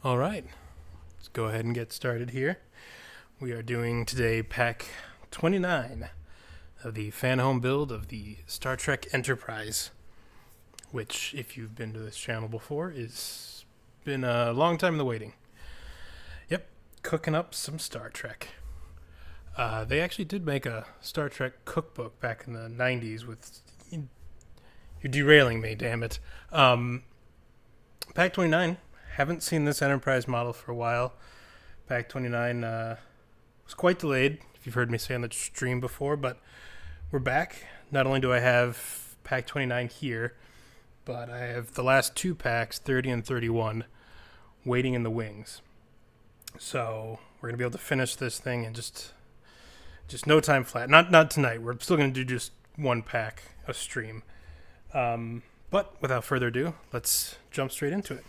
All right, let's go ahead and get started here. We are doing today pack 29 of the Fanhome build of the Star Trek Enterprise, which, if you've been to this channel before, is been a long time in the waiting. Yep, cooking up some Star Trek. They actually did make a Star Trek cookbook back in the 90s with... You're derailing me, damn it. Pack 29. Haven't seen this Enterprise model for a while. Pack 29 was quite delayed, if you've heard me say on the stream before, but we're back. Not only do I have Pack 29 here, but I have the last two packs, 30 and 31, waiting in the wings. So we're going to be able to finish this thing in just no time flat. Not tonight. We're still going to do just one pack a stream. But without further ado, let's jump straight into it.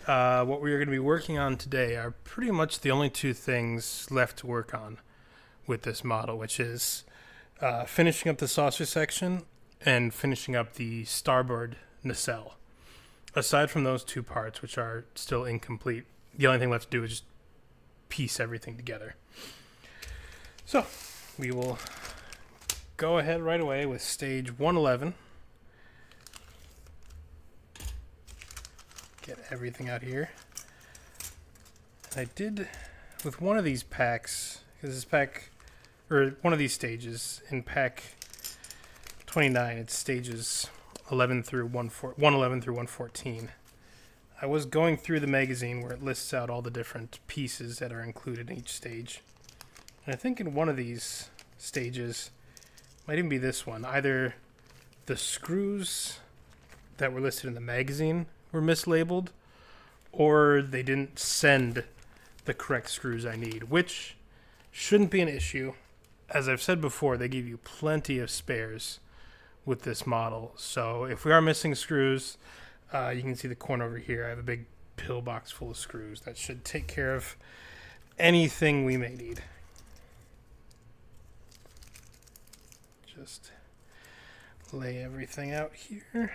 What we are going to be working on today are pretty much the only two things left to work on with this model, which is finishing up the saucer section and finishing up the starboard nacelle. Aside from those two parts, which are still incomplete, the only thing left to do is just piece everything together. So we will go ahead right away with stage 111. Get everything out here. And I did with one of these packs, because this pack, or one of these stages in pack 29, it's stages 111 through 114. I was going through the magazine where it lists out all the different pieces that are included in each stage. And I think in one of these stages, might even be this one, either the screws that were listed in the magazine were mislabeled, or they didn't send the correct screws I need, which shouldn't be an issue. As I've said before, they give you plenty of spares with this model. So if we are missing screws, you can see the corner over here. I have a big pillbox full of screws that should take care of anything we may need. Just lay everything out here.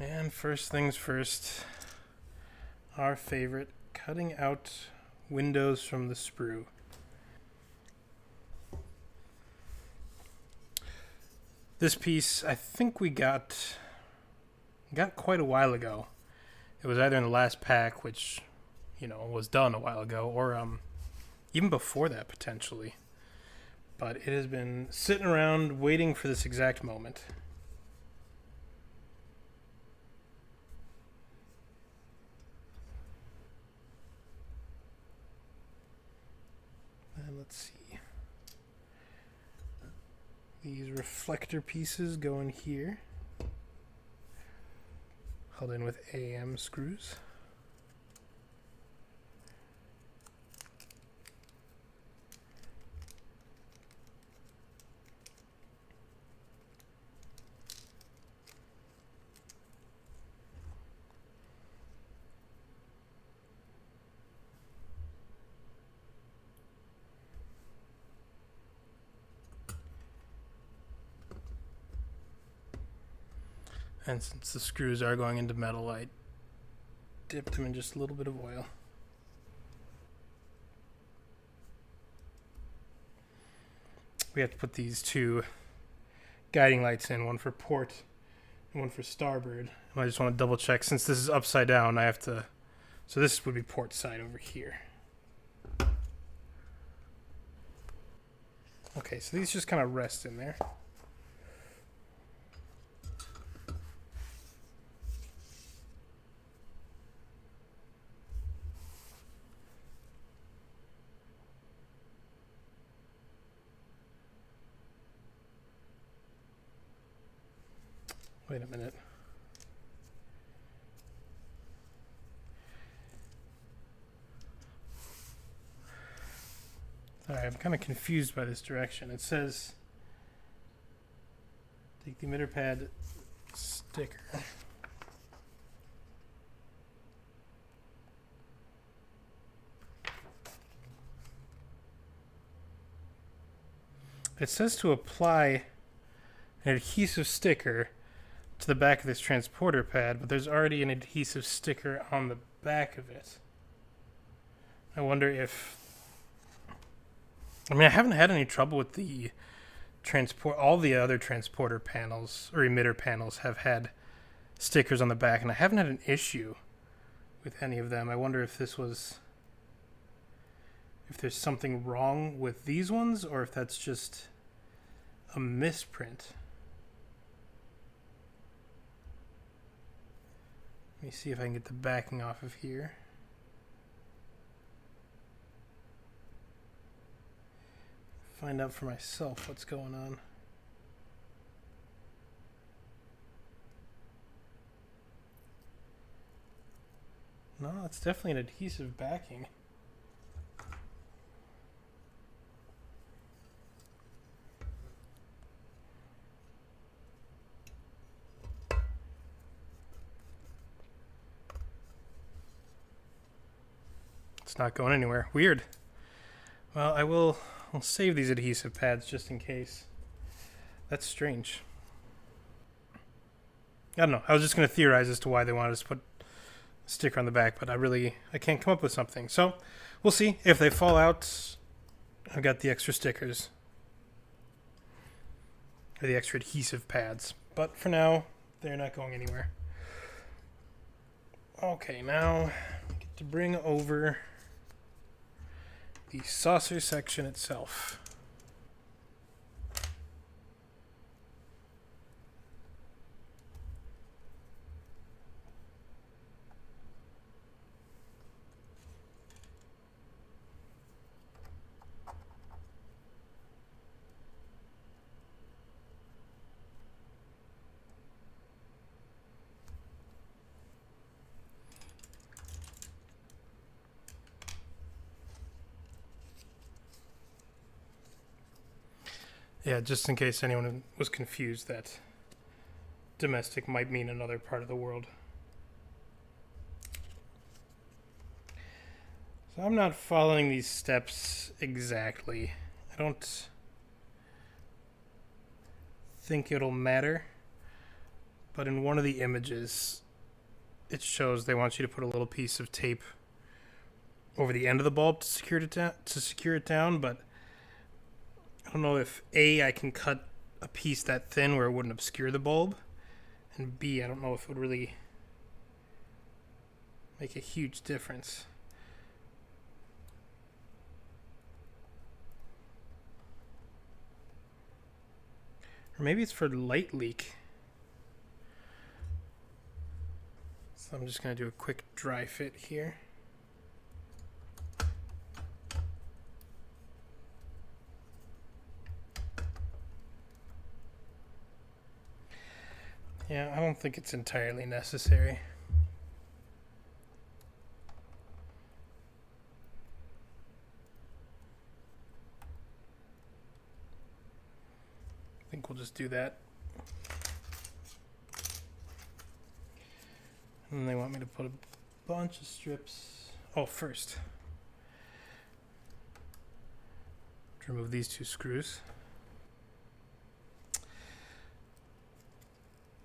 And first things first, our favorite, cutting out windows from the sprue. This piece, I think we got quite a while ago. It was either in the last pack, which, was done a while ago, or even before that, potentially. But it has been sitting around waiting for this exact moment. Let's see. These reflector pieces go in here, held in with AM screws. And since the screws are going into metal, I dipped them in just a little bit of oil. We have to put these two guiding lights in, one for port and one for starboard. And I just want to double check, since this is upside down, I have to... So this would be port side over here. Okay, so these just kind of rest in there. Wait a minute. Sorry, I'm kind of confused by this direction. It says take the emitter pad sticker. It says to apply an adhesive sticker to the back of this transporter pad, but there's already an adhesive sticker on the back of it. I wonder if... I mean, I haven't had any trouble with the all the other transporter panels or emitter panels have had stickers on the back, and I haven't had an issue with any of them. I wonder if there's something wrong with these ones, or if that's just a misprint. Let me see if I can get the backing off of here. Find out for myself what's going on. No, it's definitely an adhesive backing. It's not going anywhere. Weird. Well, I'll save these adhesive pads just in case. That's strange. I don't know. I was just going to theorize as to why they wanted us to put a sticker on the back, but I can't come up with something. So we'll see. If they fall out, I've got the extra stickers. Or the extra adhesive pads. But for now, they're not going anywhere. Okay, now I get to bring over the saucer section itself. Yeah, just in case anyone was confused that domestic might mean another part of the world. So I'm not following these steps exactly. I don't think it'll matter, but in one of the images it shows they want you to put a little piece of tape over the end of the bulb to secure it down, but I don't know if A, I can cut a piece that thin where it wouldn't obscure the bulb, and B, I don't know if it would really make a huge difference. Or maybe it's for light leak. So I'm just going to do a quick dry fit here. Yeah, I don't think it's entirely necessary. I think we'll just do that. And they want me to put a bunch of strips. Oh, first, to remove these two screws.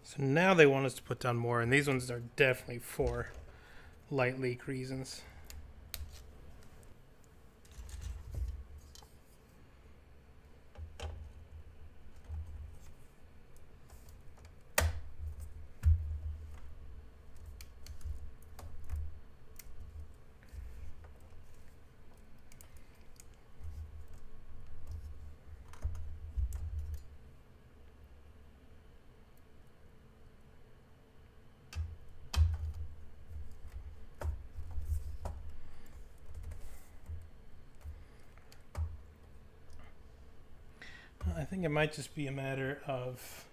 So now they want us to put down more, and these ones are definitely for light leak reasons. I think it might just be a matter of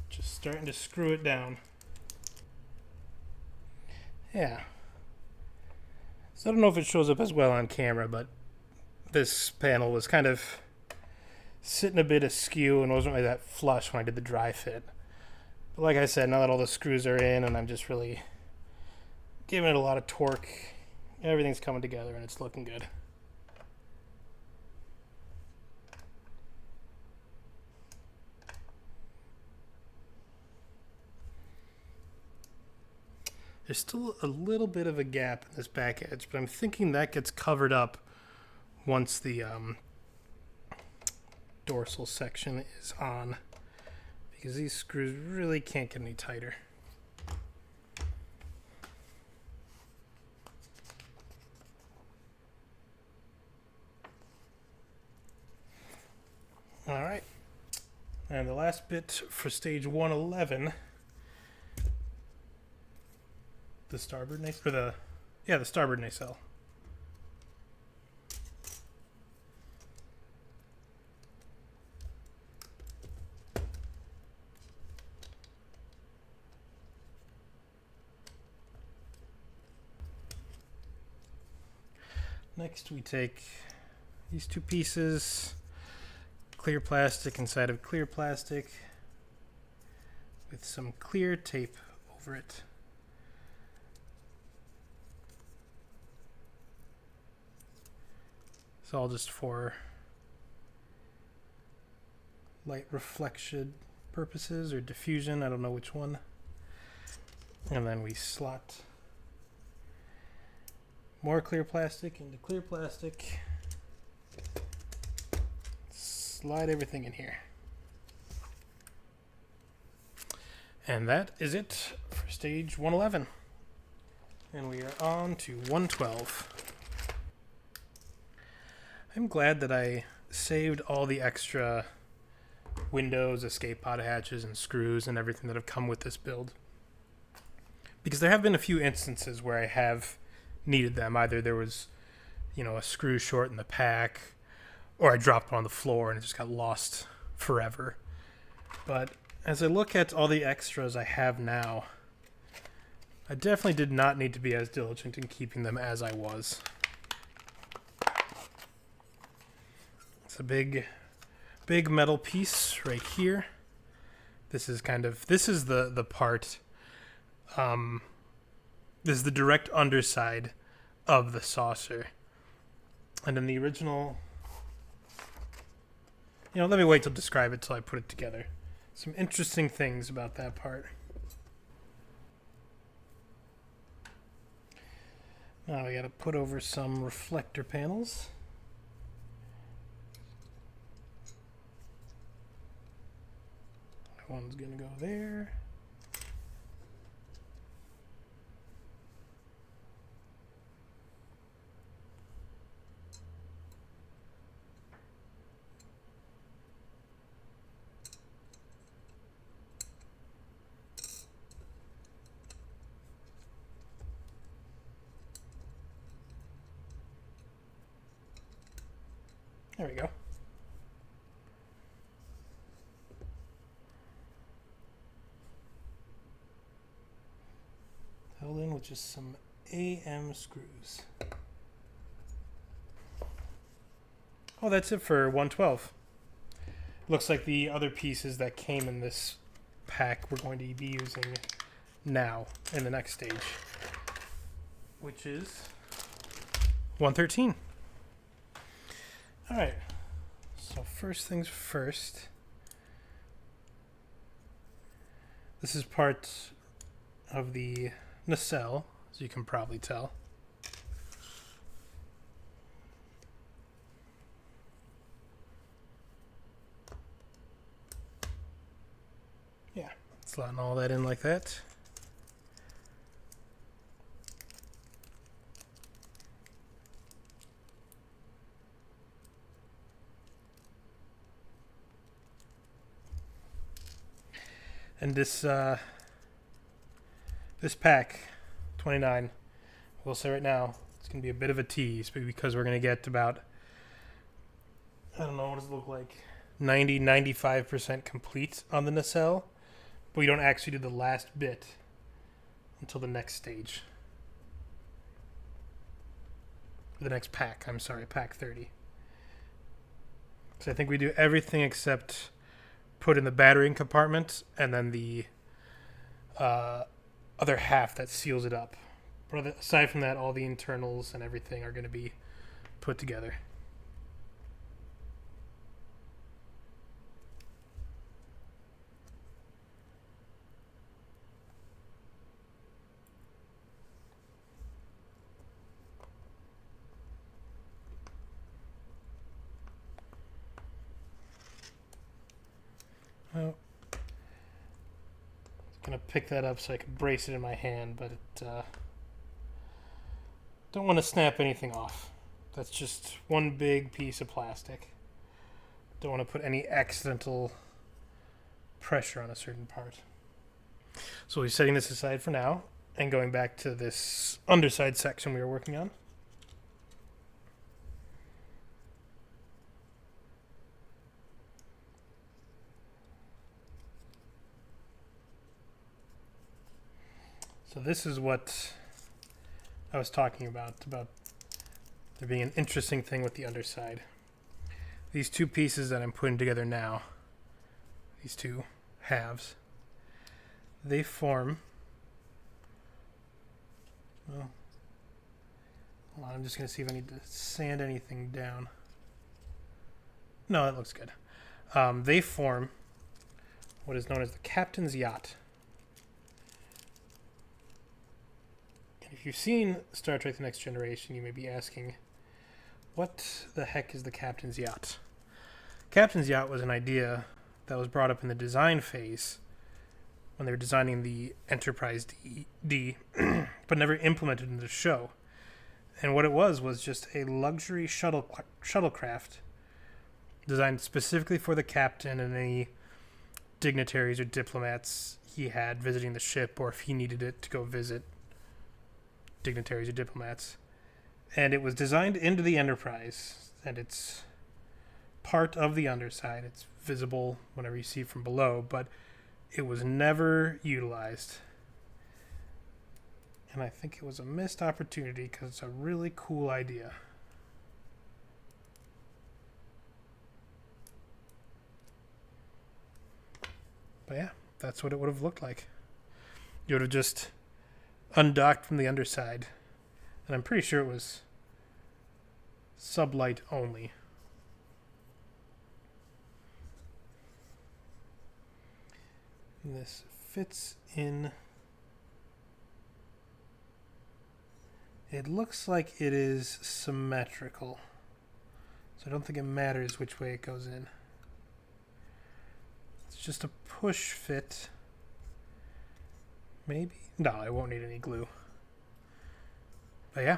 just starting to screw it down. Yeah. So I don't know if it shows up as well on camera, but this panel was kind of sitting a bit askew and wasn't really that flush when I did the dry fit. But like I said, now that all the screws are in and I'm just really giving it a lot of torque, everything's coming together and it's looking good. There's still a little bit of a gap in this back edge, but I'm thinking that gets covered up once the dorsal section is on, because these screws really can't get any tighter. All right, and the last bit for stage 111, the starboard nacelle, or the starboard nacelle. Next, we take these two pieces, clear plastic inside of clear plastic with some clear tape over it. It's all just for light reflection purposes or diffusion, I don't know which one. And then we slot more clear plastic into clear plastic. Slide everything in here. And that is it for stage 111. And we are on to 112. I'm glad that I saved all the extra windows, escape pod hatches, and screws and everything that have come with this build, because there have been a few instances where I have needed them. Either there was, a screw short in the pack, or I dropped one on the floor and it just got lost forever. But as I look at all the extras I have now, I definitely did not need to be as diligent in keeping them as I was. It's a big metal piece right here. This is the part, this is the direct underside of the saucer. And then the original, let me wait to describe it till I put it together. Some interesting things about that part. Now we gotta put over some reflector panels. One's gonna go there. There we go. Held in with just some AM screws. Oh, that's it for 112. Looks like the other pieces that came in this pack we're going to be using now in the next stage, which is 113. All right, so first things first, this is part of the nacelle, as you can probably tell. Yeah, slotting all that in like that. And this pack, 29, we'll say right now, it's going to be a bit of a tease, because we're going to get about, I don't know, what does it look like, 95% complete on the nacelle, but we don't actually do the last bit until the next stage. The next pack, pack 30. So I think we do everything except put in the battering compartment and then the other half that seals it up. But aside from that, all the internals and everything are going to be put together. going to pick that up so I can brace it in my hand, but it don't want to snap anything off. That's just one big piece of plastic. Don't want to put any accidental pressure on a certain part. So we'll be setting this aside for now and going back to this underside section we were working on. So this is what I was talking about there being an interesting thing with the underside. These two pieces that I'm putting together now, these two halves, they form, well, hold on, I'm just going to see if I need to sand anything down. No, that looks good. They form what is known as the captain's yacht. If you've seen Star Trek The Next Generation, you may be asking, what the heck is the captain's yacht? Captain's yacht was an idea that was brought up in the design phase when they were designing the Enterprise D, but never implemented in the show. And what it was just a luxury shuttlecraft designed specifically for the captain and any dignitaries or diplomats he had visiting the ship, or if he needed it to go visit dignitaries or diplomats. And it was designed into the Enterprise, and it's part of the underside. It's visible whenever you see it from below, but it was never utilized. And I think it was a missed opportunity because it's a really cool idea. But yeah, that's what it would have looked like. You would have just undocked from the underside, and I'm pretty sure it was sublight only. And this fits in. It looks like it is symmetrical, so I don't think it matters which way it goes in. It's just a push fit. Maybe? No, I won't need any glue. But yeah,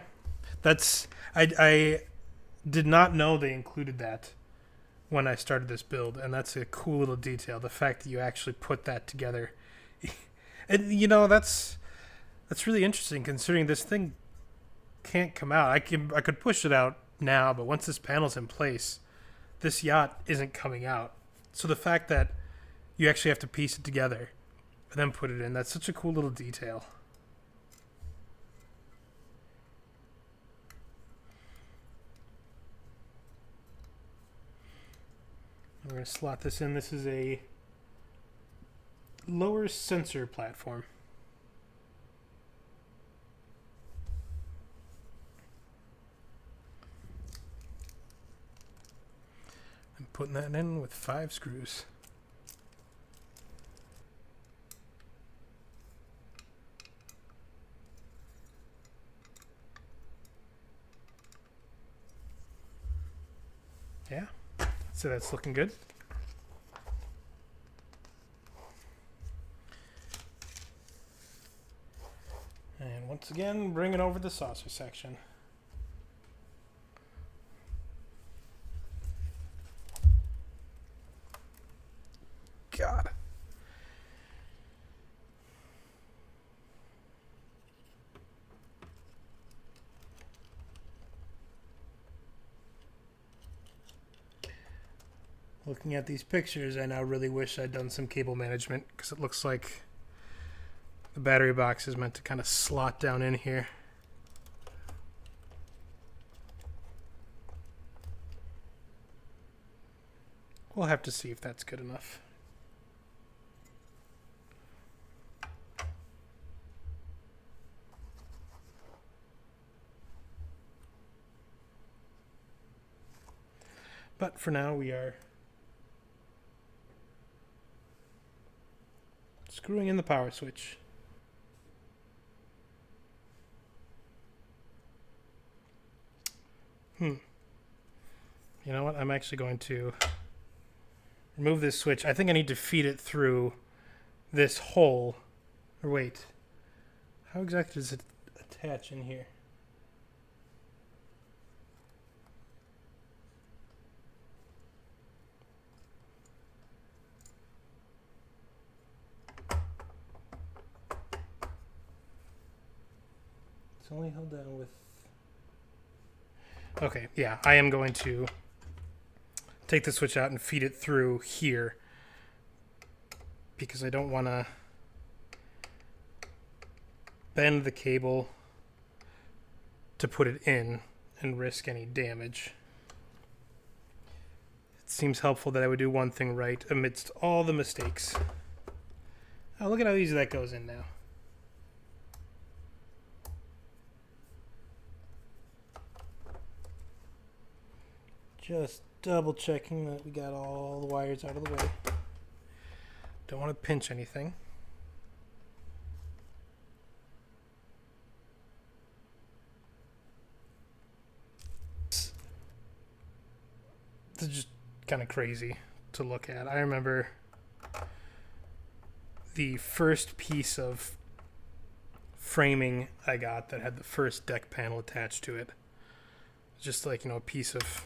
that's... I did not know they included that when I started this build, and that's a cool little detail. The fact that you actually put that together. And, you know, that's really interesting, considering this thing can't come out. I could push it out now, but once this panel's in place, this yacht isn't coming out. So the fact that you actually have to piece it together and then put it in, that's such a cool little detail. I'm going to slot this in. This is a lower sensor platform. I'm putting that in with 5 screws. Yeah, so that's looking good. And once again, bring it over the saucer section. God. Looking at these pictures, I now really wish I'd done some cable management, because it looks like the battery box is meant to kind of slot down in here. We'll have to see if that's good enough. But for now, we are screwing in the power switch. You know what? I'm actually going to remove this switch. I think I need to feed it through this hole Or wait, how exactly does it attach in here? It's only held down with... Okay, yeah, I am going to take the switch out and feed it through here because I don't want to bend the cable to put it in and risk any damage. It seems helpful that I would do one thing right amidst all the mistakes. Oh, look at how easy that goes in now. Just double checking that we got all the wires out of the way. Don't want to pinch anything. This is just kind of crazy to look at. I remember the first piece of framing I got that had the first deck panel attached to it. Just like, a piece of...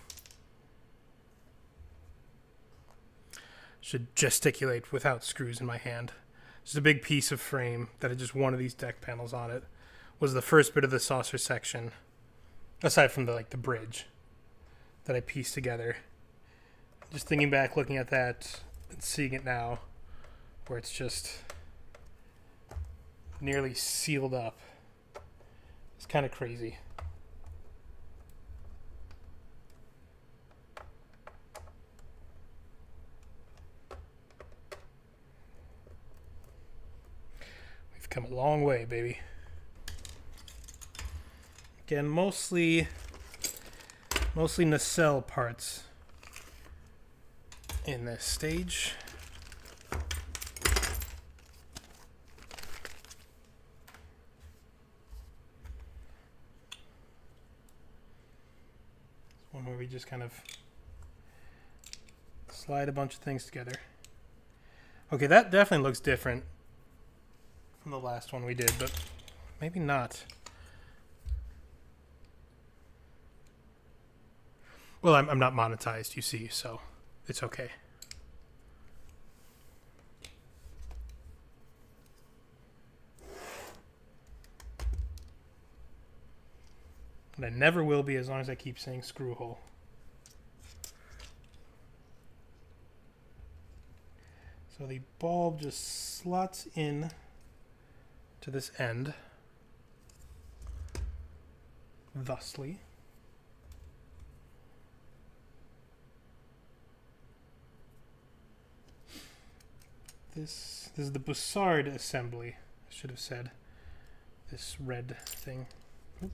Should gesticulate without screws in my hand. Just a big piece of frame that had just one of these deck panels on it. Was the first bit of the saucer section, aside from the bridge, that I pieced together. Just thinking back, looking at that, and seeing it now, where it's just nearly sealed up. It's kind of crazy. We've come a long way, baby. Again, mostly nacelle parts in this stage. One where we just kind of slide a bunch of things together. Okay, that definitely looks different from the last one we did, but maybe not. Well, I'm not monetized, you see, so it's okay. And I never will be as long as I keep saying screw hole. So the bulb just slots in to this end, thusly. This is the Bussard assembly, I should have said. This red thing. Oop.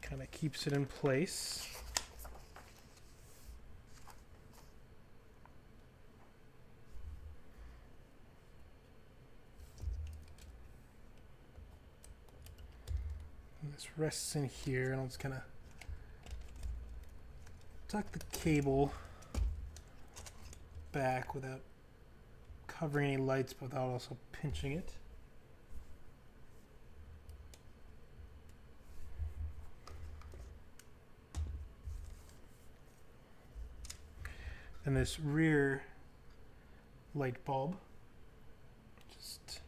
Kind of keeps it in place. And this rests in here, and I'll just kind of tuck the cable back without covering any lights, but without also pinching it. And this rear light bulb just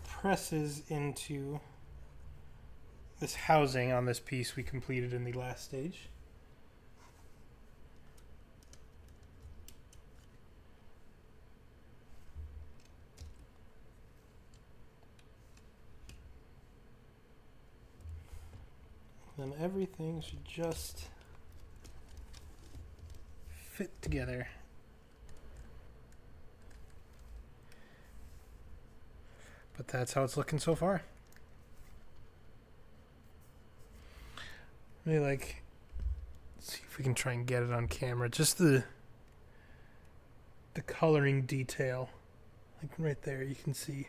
presses into this housing on this piece we completed in the last stage. And everything should just fit together. But that's how it's looking so far. Really let's see if we can try and get it on camera. Just the coloring detail, like right there, you can see.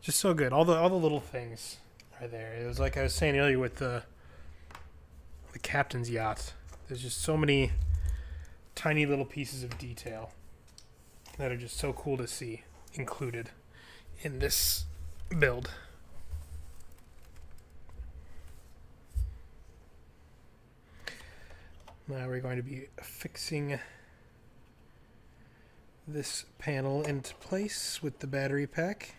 Just so good. All the little things are there. It was like I was saying earlier with the captain's yacht. There's just so many tiny little pieces of detail that are just so cool to see included in this build. Now we're going to be fixing this panel into place with the battery pack.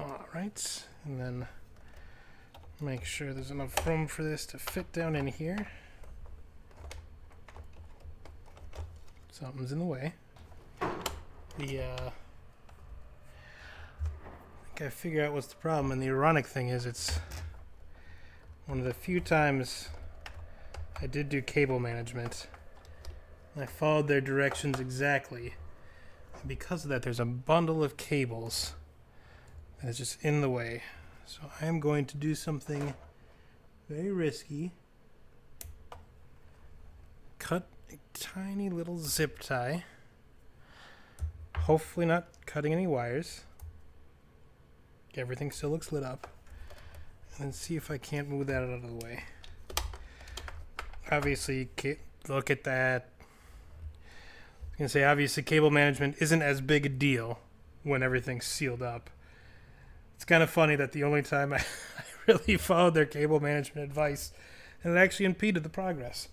Alright, and then make sure there's enough room for this to fit down in here. Something's in the way. I think I figured out what's the problem, and the ironic thing is it's one of the few times I did do cable management. I followed their directions exactly. And because of that, there's a bundle of cables that is just in the way. So I am going to do something very risky. Cut a tiny little zip tie. Hopefully not cutting any wires. Everything still looks lit up. And then see if I can't move that out of the way. Obviously, look at that. I was going to say, obviously, cable management isn't as big a deal when everything's sealed up. It's kind of funny that the only time I really followed their cable management advice, and it actually impeded the progress.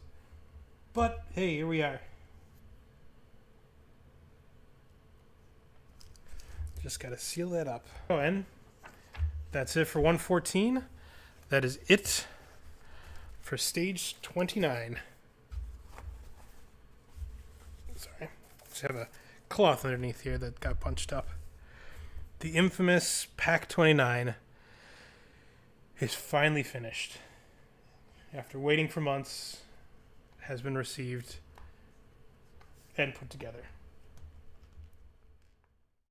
But, hey, here we are. Just got to seal that up. Oh, and that's it for 114. That is it for stage 29. Sorry. Just have a cloth underneath here that got punched up. The infamous Pack 29 is finally finished. After waiting for months, has been received and put together.